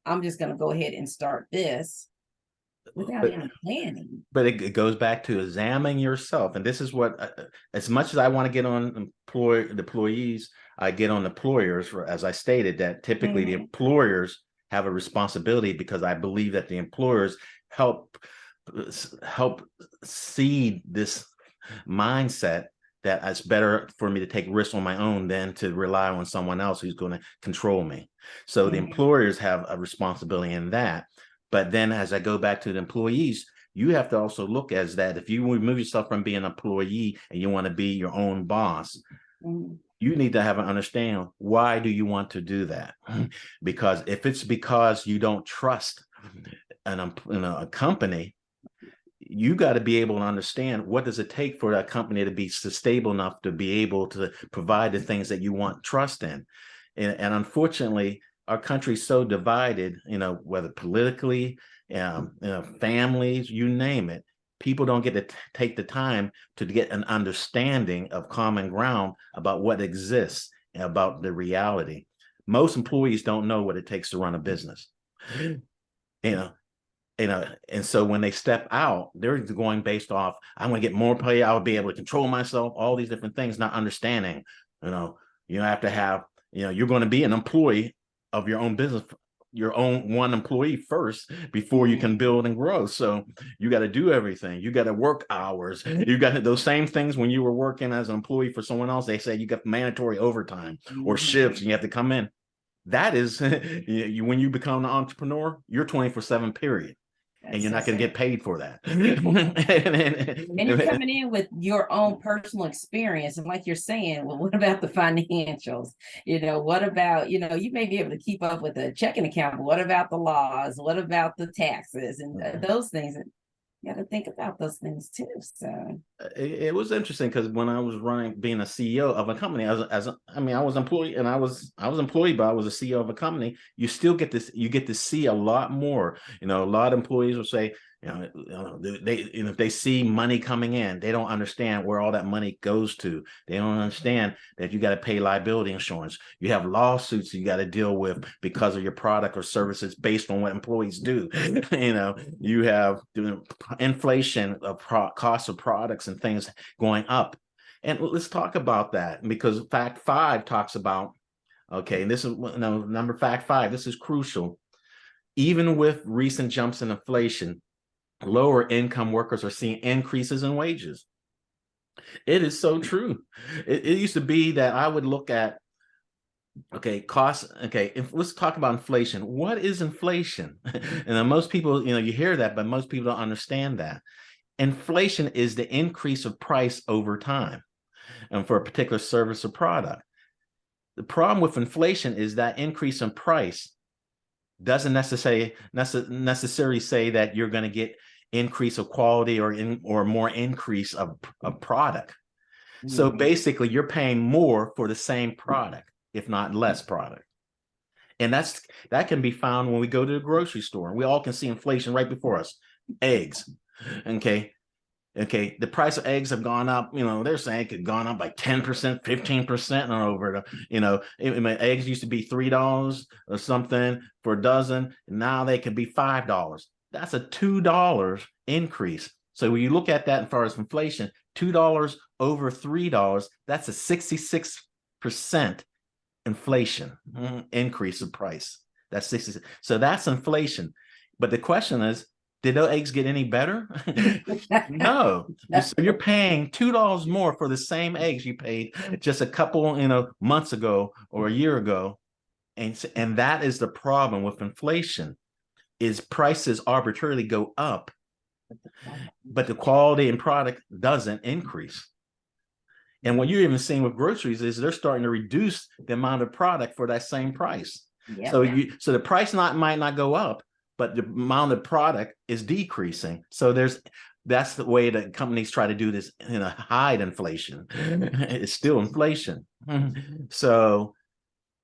I'm just going to go ahead and start this without any planning. But it goes back to examining yourself. And this is what, as much as I want to get on employees, I get on employers, as I stated, that typically the employers have a responsibility, because I believe that the employers help seed this mindset that it's better for me to take risks on my own than to rely on someone else who's going to control me. So the employers have a responsibility in that. But then as I go back to the employees, you have to also look as that if you remove yourself from being an employee and you want to be your own boss, you need to have an understanding, why do you want to do that? Because if it's because you don't trust a company, you got to be able to understand, what does it take for that company to be stable enough to be able to provide the things that you want trust in. And unfortunately, our country's so divided, whether politically, families, you name it. People don't get to take the time to get an understanding of common ground about what exists and about the reality. Most employees don't know what it takes to run a business. And so when they step out, they're going based off, I'm going to get more pay, I'll be able to control myself, all these different things, not understanding, you have to have, you're going to be an employee of your own business, your own one employee first, before you can build and grow. So you got to do everything. You got to work hours. You got those same things when you were working as an employee for someone else. They say you got mandatory overtime or shifts, and you have to come in. That is, when you become an entrepreneur, you're 24/7 period. And you're not going to get paid for that. And you're coming in with your own personal experience. And like you're saying, well, what about the financials? What about, you may be able to keep up with a checking account, but what about the laws? What about the taxes and those things? You got to think about those things too. So it was interesting, because when I was being a CEO of a company, I was employed, and I was employed, but I was a CEO of a company. You still get this, you get to see a lot more. A lot of employees will say, if they see money coming in, they don't understand where all that money goes to. They don't understand that you got to pay liability insurance. You have lawsuits you got to deal with because of your product or services based on what employees do. You have inflation of cost of products and things going up. And let's talk about that, because fact 5 talks about, okay, and this is fact 5, this is crucial. Even with recent jumps in inflation, lower income workers are seeing increases in wages. It is so true. It used to be that I would look at, costs. Let's talk about inflation. What is inflation? And most people, you hear that, but most people don't understand that. Inflation is the increase of price over time, and for a particular service or product. The problem with inflation is that increase in price doesn't necessarily say that you're going to get increase of quality or more increase of product. So basically, you're paying more for the same product, if not less product. And that can be found when we go to the grocery store. We all can see inflation right before us. Eggs. The price of eggs have gone up. They're saying it could gone up by 10%, 15% and over. Eggs used to be $3 or something for a dozen. And now they could be $5. That's a $2 increase. So when you look at that as far as inflation, $2 over $3, that's a 66% inflation increase of price. That's 66. So that's inflation. But the question is, did those eggs get any better? No. So you're paying $2 more for the same eggs you paid just a couple, months ago or a year ago. And that is the problem with inflation, is prices arbitrarily go up, but the quality and product doesn't increase. And what you're even seeing with groceries is they're starting to reduce the amount of product for that same price. Yep. So the price might not go up, but the amount of product is decreasing. So that's the way that companies try to do this, hide inflation. It's still inflation. So,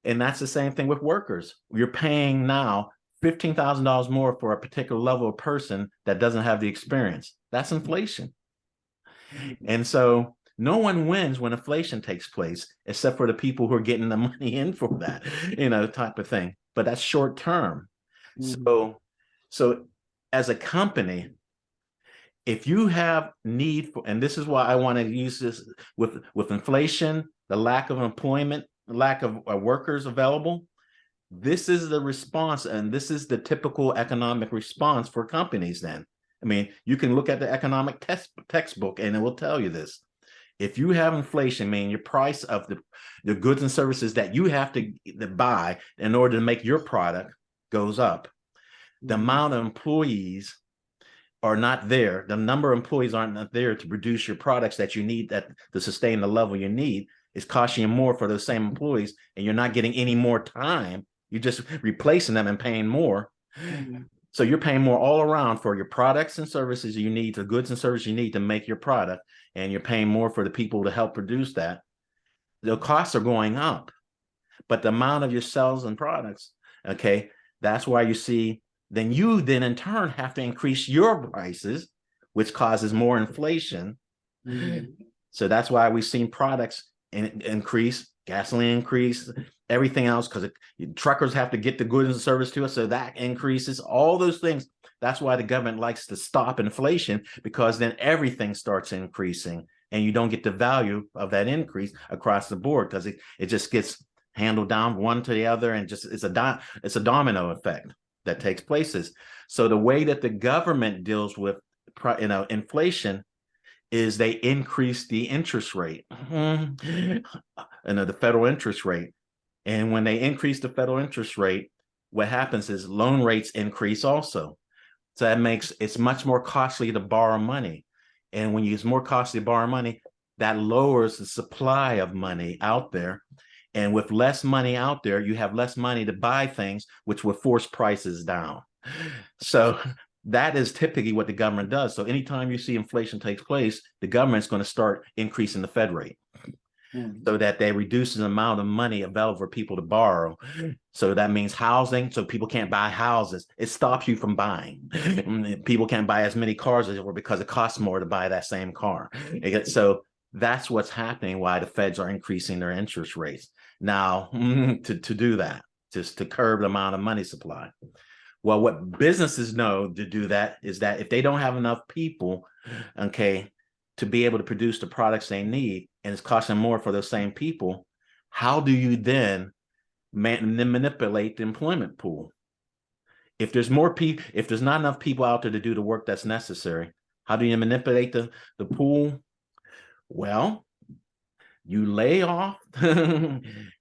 and that's the same thing with workers. You're paying now $15,000 more for a particular level of person that doesn't have the experience. That's inflation. And so no one wins when inflation takes place, except for the people who are getting the money in for that, type of thing. But that's short term. So as a company, if you have need for, and this is why I want to use this with inflation, the lack of employment, lack of workers available, this is the response, and this is the typical economic response for companies then. You can look at the economic textbook and it will tell you this. If you have inflation, meaning your price of the goods and services that you have to buy in order to make your product goes up, the amount of employees are not there. The number of employees aren't there to produce your products that you need to sustain the level you need. it's costing you more for those same employees, and you're not getting any more time. You're just replacing them and paying more. Mhm. So you're paying more all around for your products and services you need, the goods and services you need to make your product, and you're paying more for the people to help produce that. The costs are going up, but the amount of your sales and products, okay, that's why you see, then in turn have to increase your prices, which causes more inflation. Mhm. So that's why we've seen products increase, gasoline increase, everything else, because truckers have to get the goods and service to us, so that increases all those things. That's why the government likes to stop inflation, because then everything starts increasing, and you don't get the value of that increase across the board, because it just gets handled down one to the other, and just it's a domino effect that takes places. So the way that the government deals with inflation is they increase the interest rate, and the federal interest rate. And when they increase the federal interest rate, what happens is loan rates increase also. So that makes it's much more costly to borrow money. And when it's more costly to borrow money, that lowers the supply of money out there. And with less money out there, you have less money to buy things, which will force prices down. So that is typically what the government does. So anytime you see inflation takes place, the government's going to start increasing the Fed rate, Mhm. so that they reduce the amount of money available for people to borrow. So that means housing, so people can't buy houses. It stops you from buying. People can't buy as many cars as ever because it costs more to buy that same car. So that's what's happening, why the Feds are increasing their interest rates now, to do that, just to curb the amount of money supply. Well, what businesses know to do that is that if they don't have enough people, okay, to be able to produce the products they need, and it's costing more for those same people, how do you then manipulate the employment pool? If there's more people, if there's not enough people out there to do the work that's necessary, how do you manipulate the pool? Well, you lay off,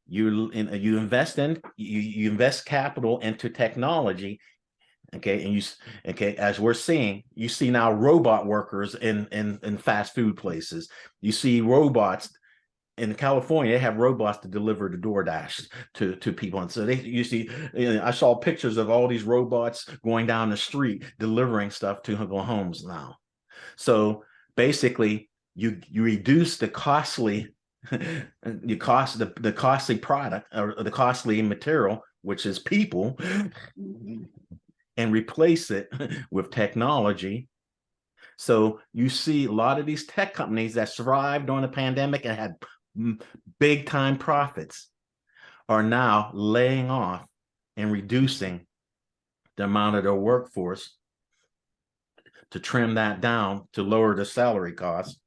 you invest you invest capital into technology. Okay, and as we're seeing, you see now robot workers in fast food places. You see robots in California. They have robots to deliver the DoorDash to people, and so you see. I saw pictures of all these robots going down the street delivering stuff to homes now. So basically, you reduce the costly the costly product, or the costly material, which is people, Mhm. and replace it with technology. So you see a lot of these tech companies that survived during the pandemic and had big time profits are now laying off and reducing the amount of their workforce to trim that down to lower the salary costs,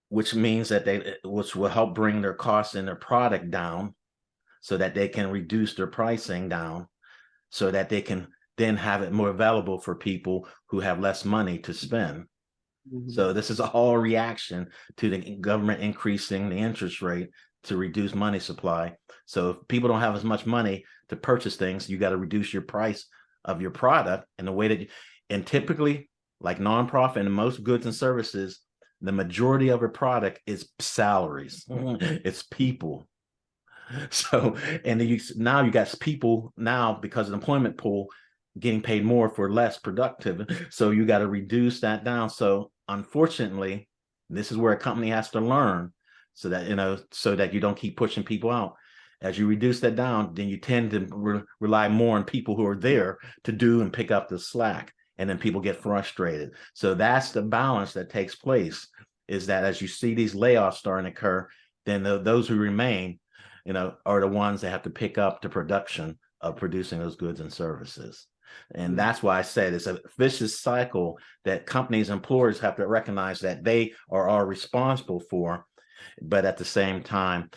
which means that which will help bring their costs and their product down, so that they can reduce their pricing down, so that they can then have it more available for people who have less money to spend. So Mhm. this is all a reaction to the government increasing the interest rate to reduce money supply. So if people don't have as much money to purchase things, you got to reduce your price of your product. And the way that and typically, like nonprofit and most goods and services, the majority of a product is salaries. It's people. So, and then now you got people now, because of the employment pool, getting paid more for less productive. So you got to reduce that down. So unfortunately, this is where a company has to learn, so that so that you don't keep pushing people out. As you reduce that down, then you tend to rely more on people who are there to do and pick up the slack, and then people get frustrated. So that's the balance that takes place. Is that as you see these layoffs starting to occur, then those who remain, are the ones that have to pick up the production of producing those goods and services. And Mhm. that's why I said it's a vicious cycle that companies, employers have to recognize that they are responsible for. But at the same time,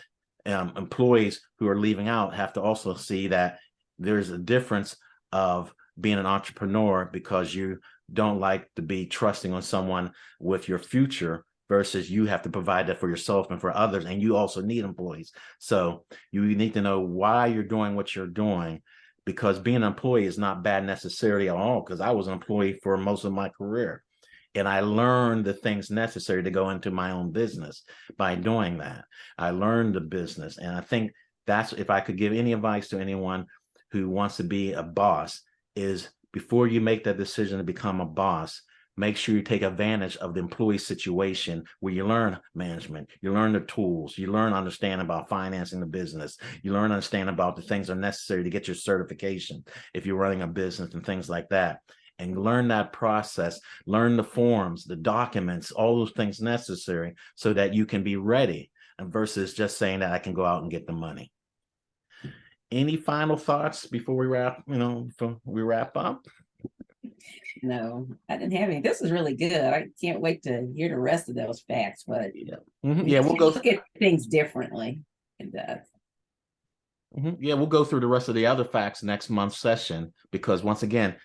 employees who are leaving out have to also see that there's a difference of being an entrepreneur, because you don't like to be trusting on someone with your future, versus you have to provide that for yourself and for others, and you also need employees. So you need to know why you're doing what you're doing, because being an employee is not bad necessarily at all, because I was an employee for most of my career. And I learned the things necessary to go into my own business by doing that. I learned the business. And I think that's, if I could give any advice to anyone who wants to be a boss, is before you make that decision to become a boss, make sure you take advantage of the employee situation where you learn management, you learn the tools, you learn understand about financing the business, you learn understand about the things that are necessary to get your certification if you're running a business and things like that. And learn that process, learn the forms, the documents, all those things necessary so that you can be ready, and versus just saying that I can go out and get the money. Any final thoughts before we wrap up? No, I didn't have any. This is really good. I can't wait to hear the rest of those facts, but Yeah. Yeah, we'll we go look at things differently. It does. Yeah, we'll go through the rest of the other facts next month's session, because once again,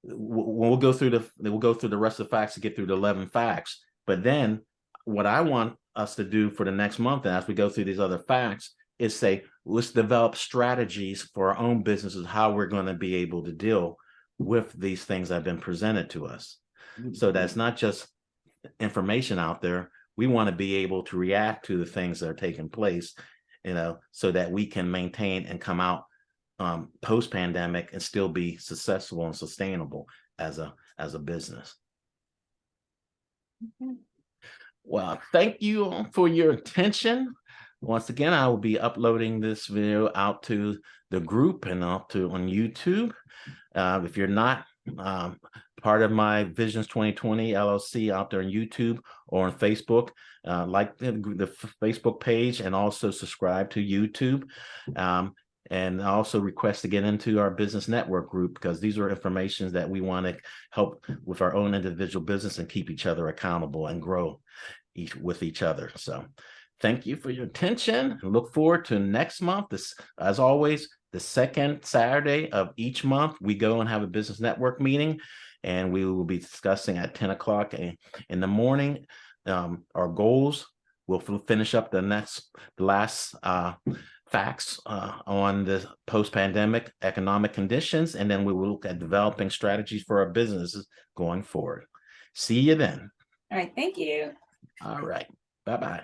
we'll go through the rest of the facts to get through the 11 facts. But then what I want us to do for the next month, and as we go through these other facts, is say, let's develop strategies for our own businesses, how we're going to be able to deal with these things that have been presented to us. So that's not just information out there. We want to be able to react to the things that are taking place, so that we can maintain and come out post-pandemic and still be successful and sustainable as a business. Well, thank you for your attention. Once again, I will be uploading this video out to the group and out on YouTube. If you're not part of my Visions 2020 LLC out there on YouTube or on Facebook, like the Facebook page, and also subscribe to YouTube. And I also request to get into our business network group, because these are informations that we want to help with our own individual business and keep each other accountable and grow with each other. So thank you for your attention. Look forward to next month. As always, the second Saturday of each month, we go and have a business network meeting, and we will be discussing at 10 o'clock in the morning our goals. We'll finish up the last facts on the post-pandemic economic conditions, and then we will look at developing strategies for our businesses going forward. See you then. All right. Thank you. All right. Bye-bye.